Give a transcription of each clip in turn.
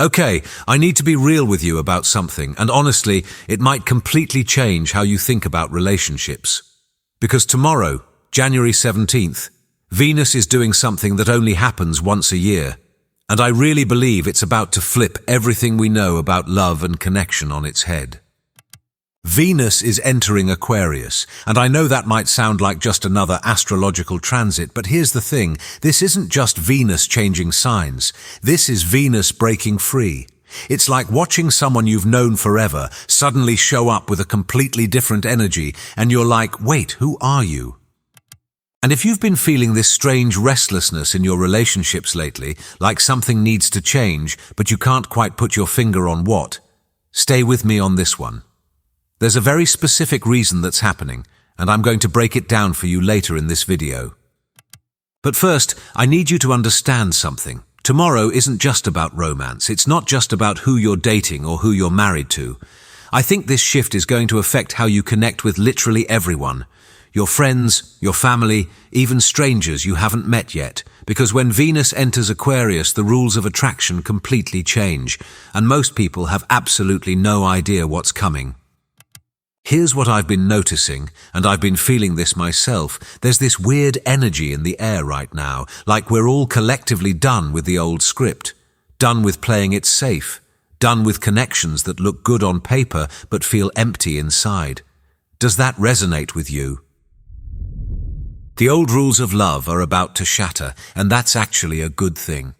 Okay, I need to be real with you about something, and honestly, it might completely change how you think about relationships. Because tomorrow, January 17th, Venus is doing something that only happens once a year, and I really believe it's about to flip everything we know about love and connection on its head. Venus is entering Aquarius, and I know that might sound like just another astrological transit, but here's the thing, this isn't just Venus changing signs, this is Venus breaking free. It's like watching someone you've known forever suddenly show up with a completely different energy, and you're like, wait, who are you? And if you've been feeling this strange restlessness in your relationships lately, like something needs to change, but you can't quite put your finger on what, stay with me on this one. There's a very specific reason that's happening, and I'm going to break it down for you later in this video. But first, I need you to understand something. Tomorrow isn't just about romance. It's not just about who you're dating or who you're married to. I think this shift is going to affect how you connect with literally everyone. Your friends, your family, even strangers you haven't met yet. Because when Venus enters Aquarius, the rules of attraction completely change, and most people have absolutely no idea what's coming. Here's what I've been noticing, and I've been feeling this myself. There's this weird energy in the air right now, like we're all collectively done with the old script, done with playing it safe, done with connections that look good on paper but feel empty inside. Does that resonate with you? The old rules of love are about to shatter, and that's actually a good thing.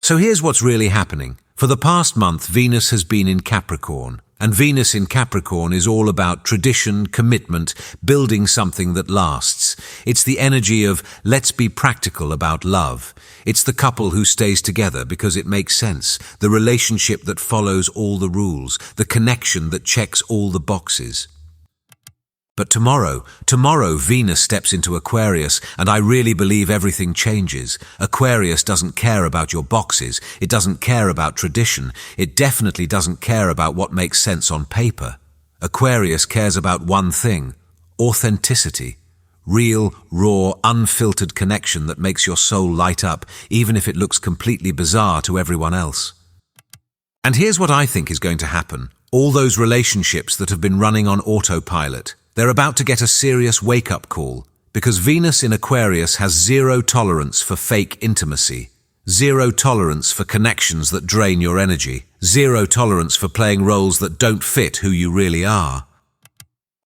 So here's what's really happening. For the past month, Venus has been in Capricorn. And Venus in Capricorn is all about tradition, commitment, building something that lasts. It's the energy of let's be practical about love. It's the couple who stays together because it makes sense, the relationship that follows all the rules, the connection that checks all the boxes. But tomorrow Venus steps into Aquarius, and I really believe everything changes. Aquarius doesn't care about your boxes, it doesn't care about tradition, it definitely doesn't care about what makes sense on paper. Aquarius cares about one thing: authenticity. Real, raw, unfiltered connection that makes your soul light up, even if it looks completely bizarre to everyone else. And here's what I think is going to happen. All those relationships that have been running on autopilot, they're about to get a serious wake-up call, because Venus in Aquarius has zero tolerance for fake intimacy, zero tolerance for connections that drain your energy, zero tolerance for playing roles that don't fit who you really are.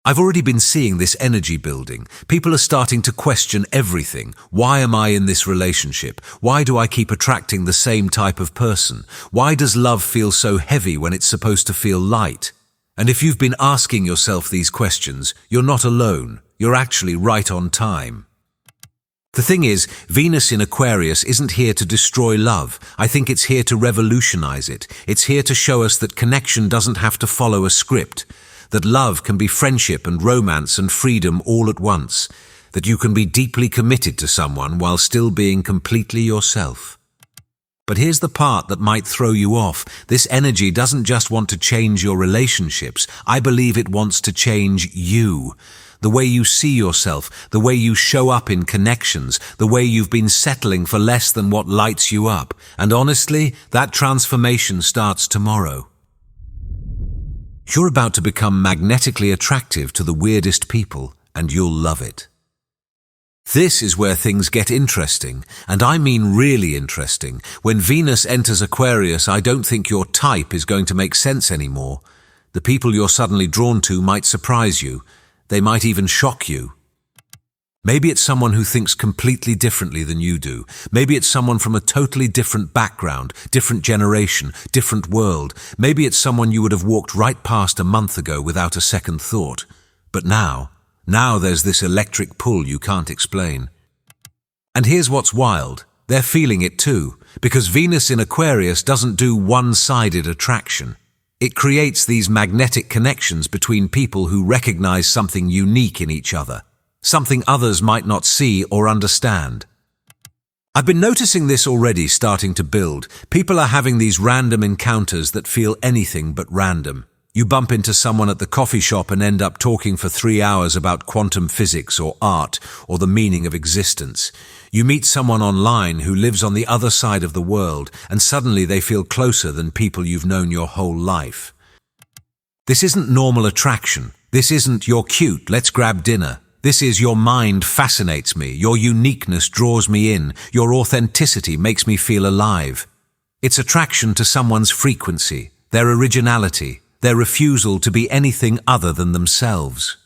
I've already been seeing this energy building. People are starting to question everything. Why am I in this relationship? Why do I keep attracting the same type of person? Why does love feel so heavy when it's supposed to feel light? And if you've been asking yourself these questions, you're not alone. You're actually right on time. The thing is, Venus in Aquarius isn't here to destroy love. I think it's here to revolutionize it. It's here to show us that connection doesn't have to follow a script, that love can be friendship and romance and freedom all at once, that you can be deeply committed to someone while still being completely yourself. But here's the part that might throw you off. This energy doesn't just want to change your relationships. I believe it wants to change you. The way you see yourself, the way you show up in connections, the way you've been settling for less than what lights you up. And honestly, that transformation starts tomorrow. You're about to become magnetically attractive to the weirdest people, and you'll love it. This is where things get interesting, and I mean really interesting. When Venus enters Aquarius, I don't think your type is going to make sense anymore. The people you're suddenly drawn to might surprise you. They might even shock you. Maybe it's someone who thinks completely differently than you do. Maybe it's someone from a totally different background, different generation, different world. Maybe it's someone you would have walked right past a month ago without a second thought. But now there's this electric pull you can't explain. And here's what's wild. They're feeling it too, because Venus in Aquarius doesn't do one-sided attraction. It creates these magnetic connections between people who recognize something unique in each other, something others might not see or understand. I've been noticing this already starting to build. People are having these random encounters that feel anything but random. You bump into someone at the coffee shop and end up talking for 3 hours about quantum physics or art or the meaning of existence. You meet someone online who lives on the other side of the world, and suddenly they feel closer than people you've known your whole life. This isn't normal attraction. This isn't "you're cute, let's grab dinner." This is "your mind fascinates me, your uniqueness draws me in, your authenticity makes me feel alive." It's attraction to someone's frequency, their originality, their refusal to be anything other than themselves.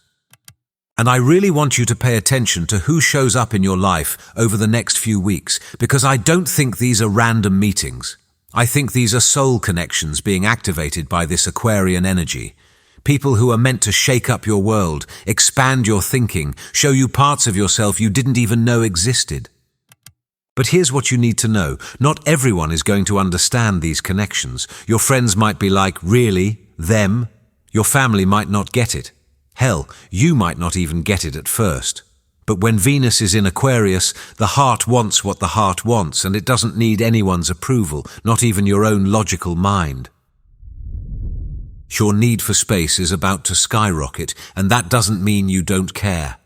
And I really want you to pay attention to who shows up in your life over the next few weeks, because I don't think these are random meetings. I think these are soul connections being activated by this Aquarian energy. People who are meant to shake up your world, expand your thinking, show you parts of yourself you didn't even know existed. But here's what you need to know. Not everyone is going to understand these connections. Your friends might be like, "Really? Them?" Your family might not get it. Hell, you might not even get it at first. But when Venus is in Aquarius, the heart wants what the heart wants, and it doesn't need anyone's approval, not even your own logical mind. Your need for space is about to skyrocket, and that doesn't mean you don't care.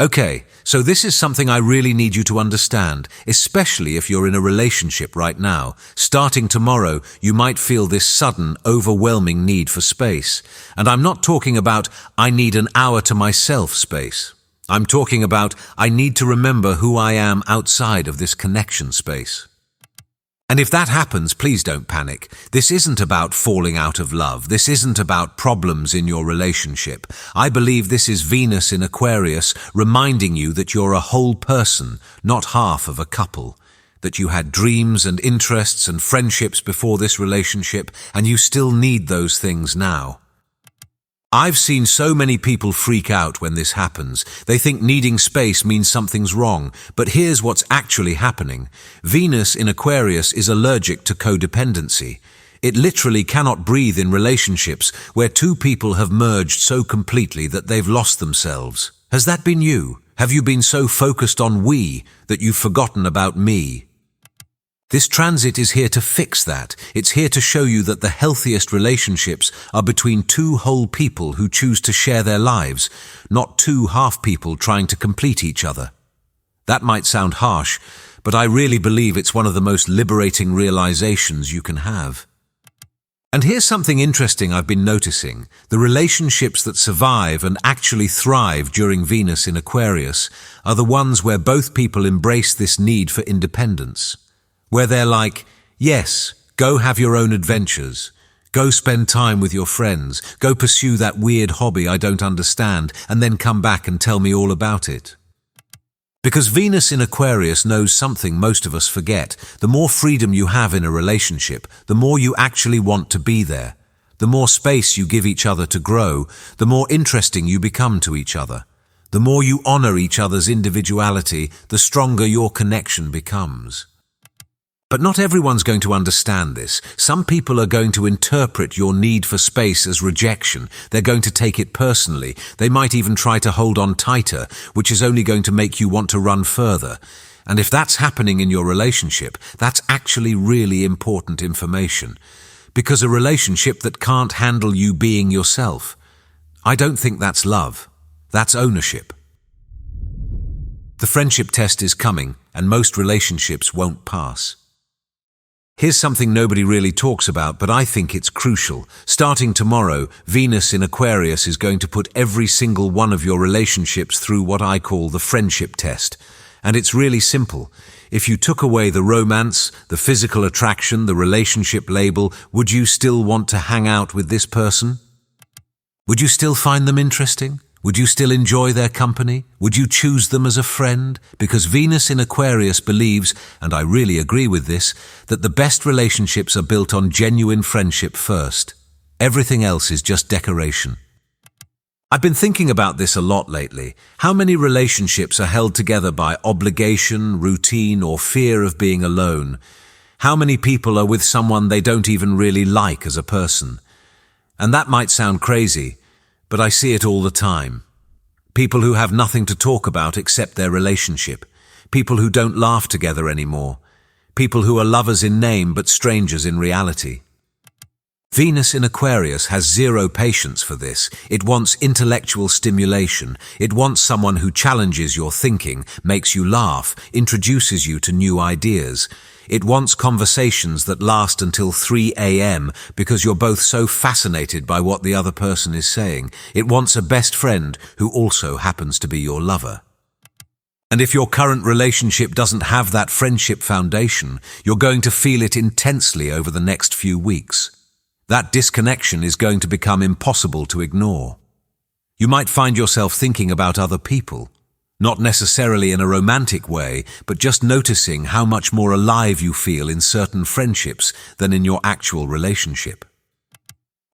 Okay, so this is something I really need you to understand, especially if you're in a relationship right now. Starting tomorrow, you might feel this sudden, overwhelming need for space. And I'm not talking about "I need an hour to myself" space. I'm talking about "I need to remember who I am outside of this connection space." And if that happens, please don't panic. This isn't about falling out of love. This isn't about problems in your relationship. I believe this is Venus in Aquarius reminding you that you're a whole person, not half of a couple. That you had dreams and interests and friendships before this relationship, and you still need those things now. I've seen so many people freak out when this happens. They think needing space means something's wrong, but here's what's actually happening. Venus in Aquarius is allergic to codependency. It literally cannot breathe in relationships where two people have merged so completely that they've lost themselves. Has that been you? Have you been so focused on we that you've forgotten about me? This transit is here to fix that. It's here to show you that the healthiest relationships are between two whole people who choose to share their lives, not two half people trying to complete each other. That might sound harsh, but I really believe it's one of the most liberating realizations you can have. And here's something interesting I've been noticing. The relationships that survive and actually thrive during Venus in Aquarius are the ones where both people embrace this need for independence. Where they're like, "Yes, go have your own adventures. Go spend time with your friends. Go pursue that weird hobby I don't understand, and then come back and tell me all about it." Because Venus in Aquarius knows something most of us forget. The more freedom you have in a relationship, the more you actually want to be there. The more space you give each other to grow, the more interesting you become to each other. The more you honor each other's individuality, the stronger your connection becomes. But not everyone's going to understand this. Some people are going to interpret your need for space as rejection. They're going to take it personally. They might even try to hold on tighter, which is only going to make you want to run further. And if that's happening in your relationship, that's actually really important information. Because a relationship that can't handle you being yourself, I don't think that's love. That's ownership. The friendship test is coming, and most relationships won't pass. Here's something nobody really talks about, but I think it's crucial. Starting tomorrow, Venus in Aquarius is going to put every single one of your relationships through what I call the friendship test. And it's really simple. If you took away the romance, the physical attraction, the relationship label, would you still want to hang out with this person? Would you still find them interesting? Would you still enjoy their company? Would you choose them as a friend? Because Venus in Aquarius believes, and I really agree with this, that the best relationships are built on genuine friendship first. Everything else is just decoration. I've been thinking about this a lot lately. How many relationships are held together by obligation, routine, or fear of being alone? How many people are with someone they don't even really like as a person? And that might sound crazy, but I see it all the time. People who have nothing to talk about except their relationship. People who don't laugh together anymore. People who are lovers in name but strangers in reality. Venus in Aquarius has zero patience for this. It wants intellectual stimulation. It wants someone who challenges your thinking, makes you laugh, introduces you to new ideas. It wants conversations that last until 3 a.m. because you're both so fascinated by what the other person is saying. It wants a best friend who also happens to be your lover. And if your current relationship doesn't have that friendship foundation, you're going to feel it intensely over the next few weeks. That disconnection is going to become impossible to ignore. You might find yourself thinking about other people, not necessarily in a romantic way, but just noticing how much more alive you feel in certain friendships than in your actual relationship.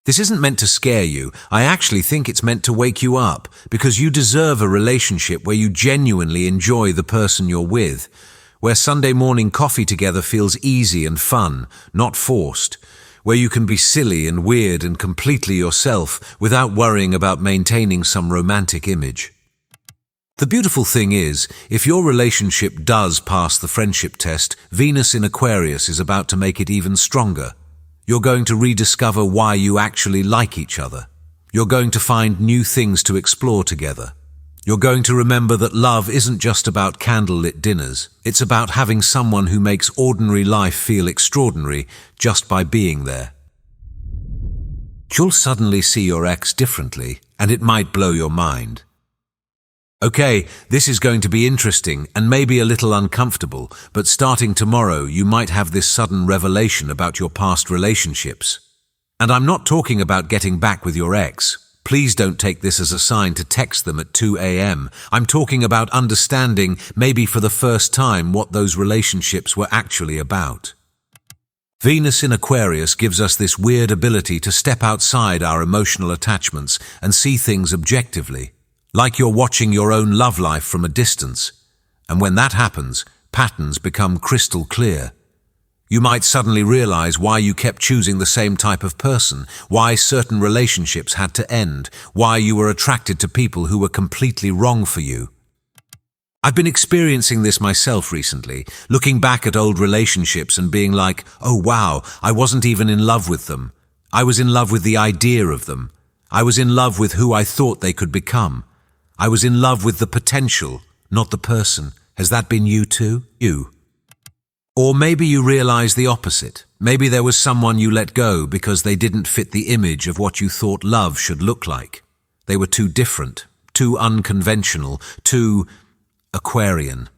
This isn't meant to scare you. I actually think it's meant to wake you up, because you deserve a relationship where you genuinely enjoy the person you're with, where Sunday morning coffee together feels easy and fun, not forced, where you can be silly and weird and completely yourself without worrying about maintaining some romantic image. The beautiful thing is, if your relationship does pass the friendship test, Venus in Aquarius is about to make it even stronger. You're going to rediscover why you actually like each other. You're going to find new things to explore together. You're going to remember that love isn't just about candlelit dinners. It's about having someone who makes ordinary life feel extraordinary just by being there. You'll suddenly see your ex differently, and it might blow your mind. Okay, this is going to be interesting and maybe a little uncomfortable, but starting tomorrow you might have this sudden revelation about your past relationships. And I'm not talking about getting back with your ex. Please don't take this as a sign to text them at 2 a.m. I'm talking about understanding, maybe for the first time, what those relationships were actually about. Venus in Aquarius gives us this weird ability to step outside our emotional attachments and see things objectively, like you're watching your own love life from a distance. And when that happens, patterns become crystal clear. You might suddenly realize why you kept choosing the same type of person, why certain relationships had to end, why you were attracted to people who were completely wrong for you. I've been experiencing this myself recently, looking back at old relationships and being like, oh wow, I wasn't even in love with them. I was in love with the idea of them. I was in love with who I thought they could become. I was in love with the potential, not the person. Has that been you too? You. Or maybe you realize the opposite. Maybe there was someone you let go because they didn't fit the image of what you thought love should look like. They were too different, too unconventional, too Aquarian.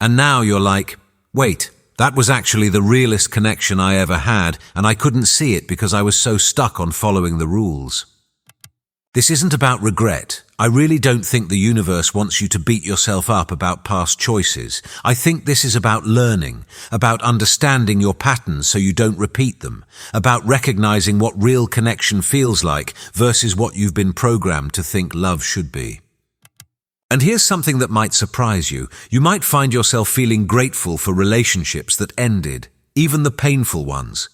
And now you're like, wait, that was actually the realest connection I ever had, and I couldn't see it because I was so stuck on following the rules. This isn't about regret. I really don't think the universe wants you to beat yourself up about past choices. I think this is about learning, about understanding your patterns so you don't repeat them, about recognizing what real connection feels like versus what you've been programmed to think love should be. And here's something that might surprise you. You might find yourself feeling grateful for relationships that ended, even the painful ones.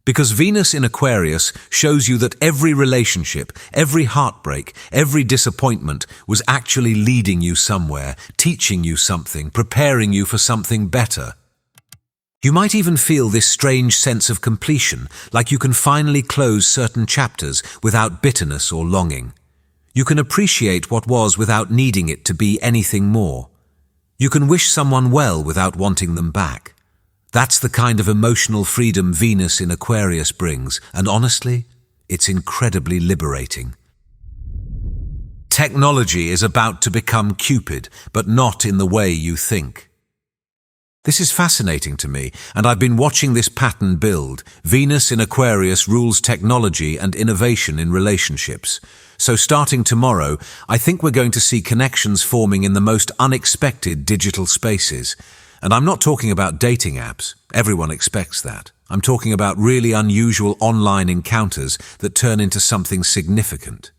Because Venus in Aquarius shows you that every relationship, every heartbreak, every disappointment was actually leading you somewhere, teaching you something, preparing you for something better. You might even feel this strange sense of completion, like you can finally close certain chapters without bitterness or longing. You can appreciate what was without needing it to be anything more. You can wish someone well without wanting them back. That's the kind of emotional freedom Venus in Aquarius brings, and honestly, it's incredibly liberating. Technology is about to become Cupid, but not in the way you think. This is fascinating to me, and I've been watching this pattern build. Venus in Aquarius rules technology and innovation in relationships. So starting tomorrow, I think we're going to see connections forming in the most unexpected digital spaces. And I'm not talking about dating apps. Everyone expects that. I'm talking about really unusual online encounters that turn into something significant.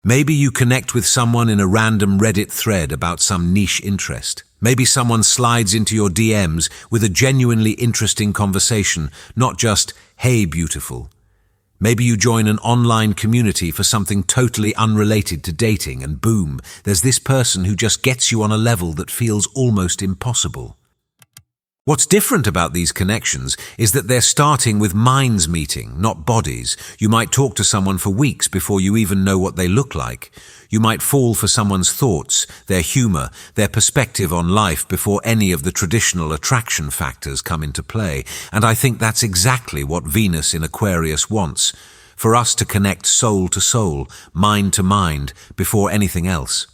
Maybe you connect with someone in a random Reddit thread about some niche interest. Maybe someone slides into your DMs with a genuinely interesting conversation, not just, hey, beautiful. Maybe you join an online community for something totally unrelated to dating, and boom, there's this person who just gets you on a level that feels almost impossible. What's different about these connections is that they're starting with minds meeting, not bodies. You might talk to someone for weeks before you even know what they look like. You might fall for someone's thoughts, their humor, their perspective on life before any of the traditional attraction factors come into play. And I think that's exactly what Venus in Aquarius wants, for us to connect soul to soul, mind to mind, before anything else.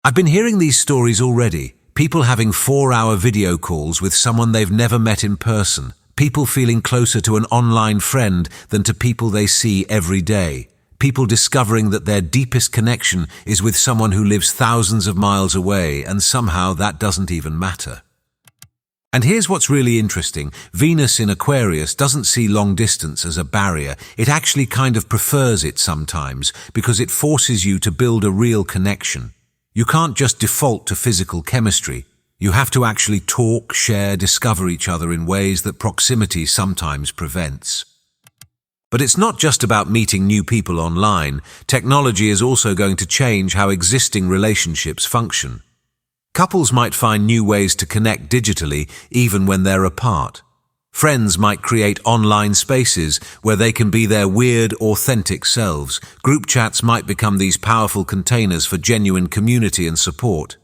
I've been hearing these stories already. People having 4-hour video calls with someone they've never met in person. People feeling closer to an online friend than to people they see every day. People discovering that their deepest connection is with someone who lives thousands of miles away, and somehow that doesn't even matter. And here's what's really interesting. Venus in Aquarius doesn't see long distance as a barrier. It actually kind of prefers it sometimes, because it forces you to build a real connection. You can't just default to physical chemistry. You have to actually talk, share, discover each other in ways that proximity sometimes prevents. But it's not just about meeting new people online. Technology is also going to change how existing relationships function. Couples might find new ways to connect digitally even when they're apart. Friends might create online spaces where they can be their weird, authentic selves. Group chats might become these powerful containers for genuine community and support.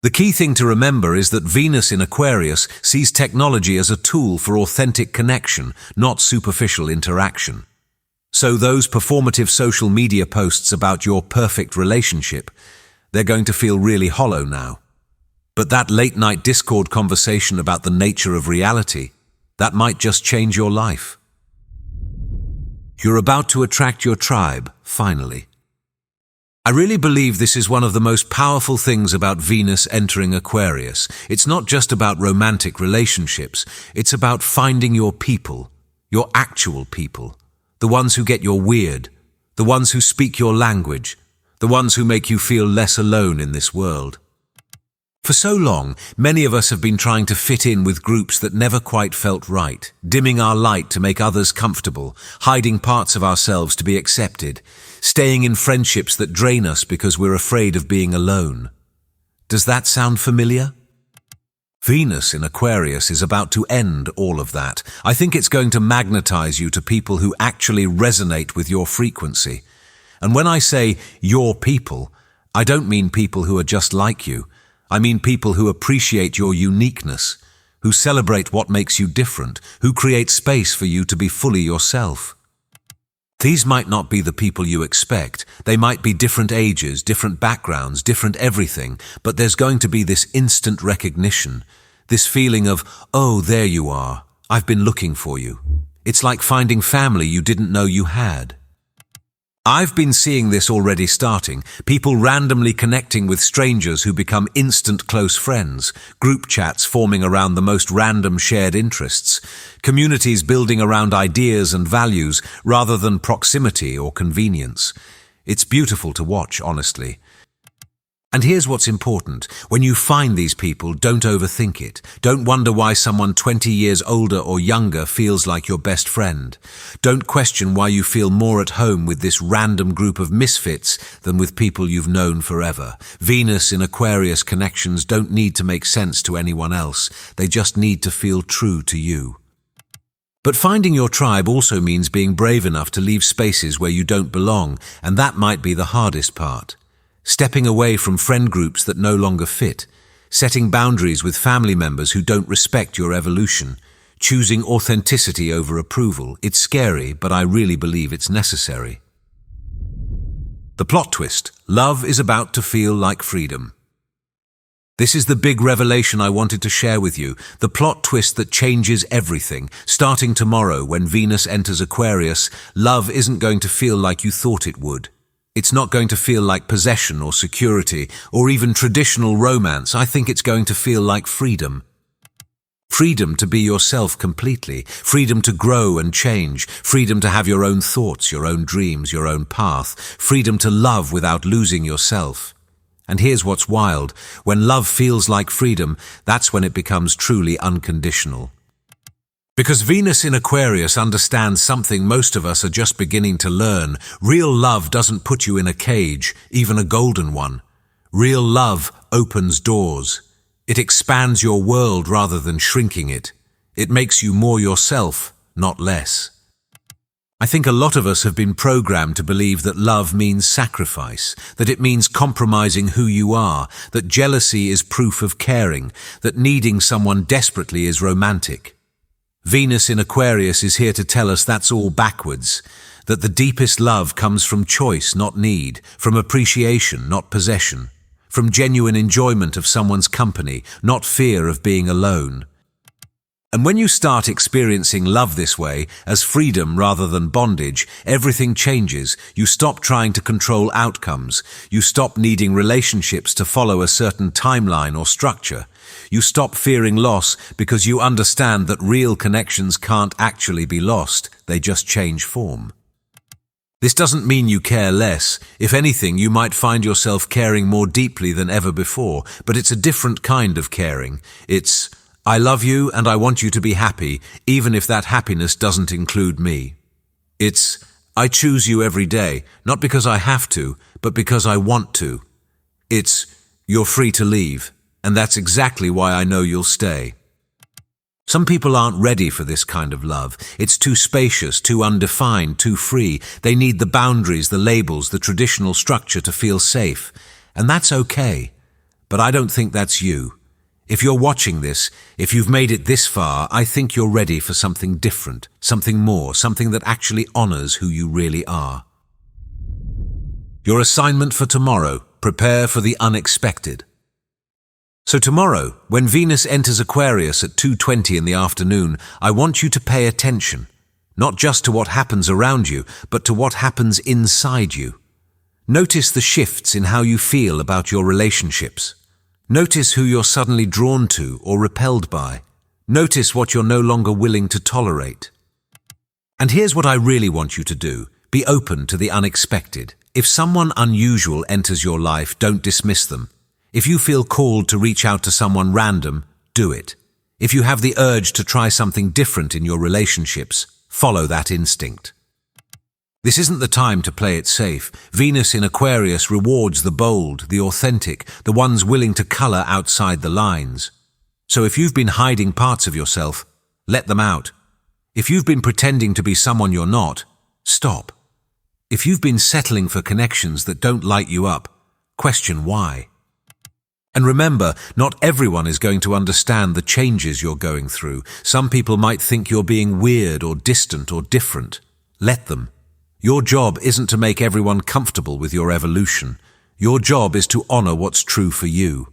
The key thing to remember is that Venus in Aquarius sees technology as a tool for authentic connection, not superficial interaction. So those performative social media posts about your perfect relationship, they're going to feel really hollow now. But that late-night Discord conversation about the nature of reality, that might just change your life. You're about to attract your tribe, finally. I really believe this is one of the most powerful things about Venus entering Aquarius. It's not just about romantic relationships. It's about finding your people, your actual people, the ones who get your weird, the ones who speak your language, the ones who make you feel less alone in this world. For so long, many of us have been trying to fit in with groups that never quite felt right, dimming our light to make others comfortable, hiding parts of ourselves to be accepted, staying in friendships that drain us because we're afraid of being alone. Does that sound familiar? Venus in Aquarius is about to end all of that. I think it's going to magnetize you to people who actually resonate with your frequency. And when I say your people, I don't mean people who are just like you. I mean people who appreciate your uniqueness, who celebrate what makes you different, who create space for you to be fully yourself. These might not be the people you expect. They might be different ages, different backgrounds, different everything, but there's going to be this instant recognition, this feeling of, oh, there you are, I've been looking for you. It's like finding family you didn't know you had. I've been seeing this already starting, people randomly connecting with strangers who become instant close friends, group chats forming around the most random shared interests, communities building around ideas and values rather than proximity or convenience. It's beautiful to watch, honestly. And here's what's important. When you find these people, don't overthink it. Don't wonder why someone 20 years older or younger feels like your best friend. Don't question why you feel more at home with this random group of misfits than with people you've known forever. Venus in Aquarius connections don't need to make sense to anyone else. They just need to feel true to you. But finding your tribe also means being brave enough to leave spaces where you don't belong, and that might be the hardest part. Stepping away from friend groups that no longer fit, setting boundaries with family members who don't respect your evolution, choosing authenticity over approval. It's scary, but I really believe it's necessary. The plot twist: love is about to feel like freedom. This is the big revelation I wanted to share with you, the plot twist that changes everything. Starting tomorrow, when Venus enters Aquarius, love isn't going to feel like you thought it would. It's not going to feel like possession or security or even traditional romance. I think it's going to feel like freedom. Freedom to be yourself completely, freedom to grow and change, freedom to have your own thoughts, your own dreams, your own path, freedom to love without losing yourself. And here's what's wild. When love feels like freedom, that's when it becomes truly unconditional. Because Venus in Aquarius understands something most of us are just beginning to learn. Real love doesn't put you in a cage, even a golden one. Real love opens doors. It expands your world rather than shrinking it. It makes you more yourself, not less. I think a lot of us have been programmed to believe that love means sacrifice, that it means compromising who you are, that jealousy is proof of caring, that needing someone desperately is romantic. Venus in Aquarius is here to tell us that's all backwards, that the deepest love comes from choice, not need, from appreciation, not possession, from genuine enjoyment of someone's company, not fear of being alone. And when you start experiencing love this way, as freedom rather than bondage, everything changes. You stop trying to control outcomes. You stop needing relationships to follow a certain timeline or structure. You stop fearing loss because you understand that real connections can't actually be lost. They just change form. This doesn't mean you care less. If anything, you might find yourself caring more deeply than ever before, but it's a different kind of caring. It's, I love you and I want you to be happy, even if that happiness doesn't include me. It's, I choose you every day, not because I have to, but because I want to. It's, you're free to leave, and that's exactly why I know you'll stay. Some people aren't ready for this kind of love. It's too spacious, too undefined, too free. They need the boundaries, the labels, the traditional structure to feel safe. And that's okay. But I don't think that's you. If you're watching this, if you've made it this far, I think you're ready for something different, something more, something that actually honors who you really are. Your assignment for tomorrow: prepare for the unexpected. So tomorrow, when Venus enters Aquarius at 2:20 in the afternoon, I want you to pay attention, not just to what happens around you, but to what happens inside you. Notice the shifts in how you feel about your relationships. Notice who you're suddenly drawn to or repelled by. Notice what you're no longer willing to tolerate. And here's what I really want you to do. Be open to the unexpected. If someone unusual enters your life, don't dismiss them. If you feel called to reach out to someone random, do it. If you have the urge to try something different in your relationships, follow that instinct. This isn't the time to play it safe. Venus in Aquarius rewards the bold, the authentic, the ones willing to color outside the lines. So if you've been hiding parts of yourself, let them out. If you've been pretending to be someone you're not, stop. If you've been settling for connections that don't light you up, question why. And remember, not everyone is going to understand the changes you're going through. Some people might think you're being weird or distant or different. Let them. Your job isn't to make everyone comfortable with your evolution. Your job is to honor what's true for you.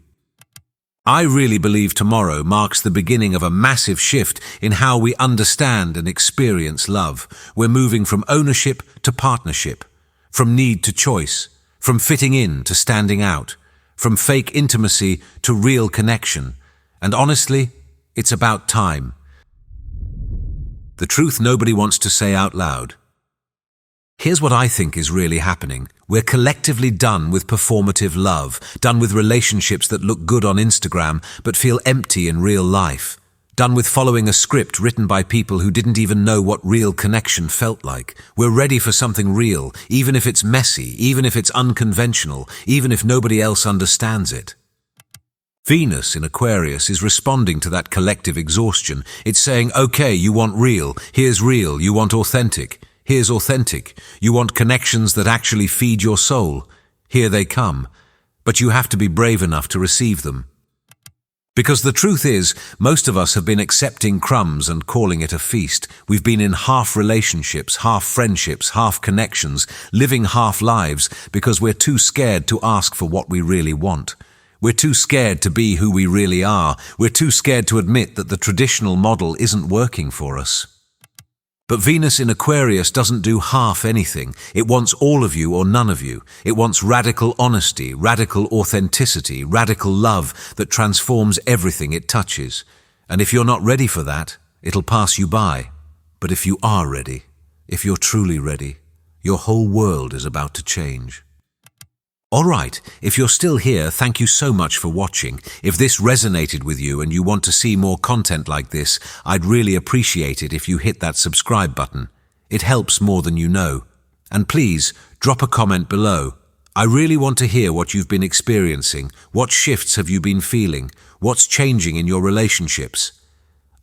I really believe tomorrow marks the beginning of a massive shift in how we understand and experience love. We're moving from ownership to partnership, from need to choice, from fitting in to standing out, from fake intimacy to real connection. And honestly, it's about time. The truth nobody wants to say out loud. Here's what I think is really happening. We're collectively done with performative love, done with relationships that look good on Instagram but feel empty in real life, done with following a script written by people who didn't even know what real connection felt like. We're ready for something real, even if it's messy, even if it's unconventional, even if nobody else understands it. Venus in Aquarius is responding to that collective exhaustion. It's saying, okay, you want real, here's real, you want authentic. Here's authentic. You want connections that actually feed your soul. Here they come. But you have to be brave enough to receive them. Because the truth is, most of us have been accepting crumbs and calling it a feast. We've been in half relationships, half friendships, half connections, living half lives because we're too scared to ask for what we really want. We're too scared to be who we really are. We're too scared to admit that the traditional model isn't working for us. But Venus in Aquarius doesn't do half anything. It wants all of you or none of you. It wants radical honesty, radical authenticity, radical love that transforms everything it touches. And if you're not ready for that, it'll pass you by. But if you are ready, if you're truly ready, your whole world is about to change. All right, if you're still here, thank you so much for watching. If this resonated with you and you want to see more content like this, I'd really appreciate it if you hit that subscribe button. It helps more than you know. And please, drop a comment below. I really want to hear what you've been experiencing. What shifts have you been feeling? What's changing in your relationships?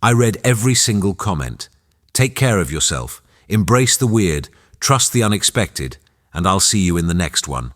I read every single comment. Take care of yourself, embrace the weird, trust the unexpected, and I'll see you in the next one.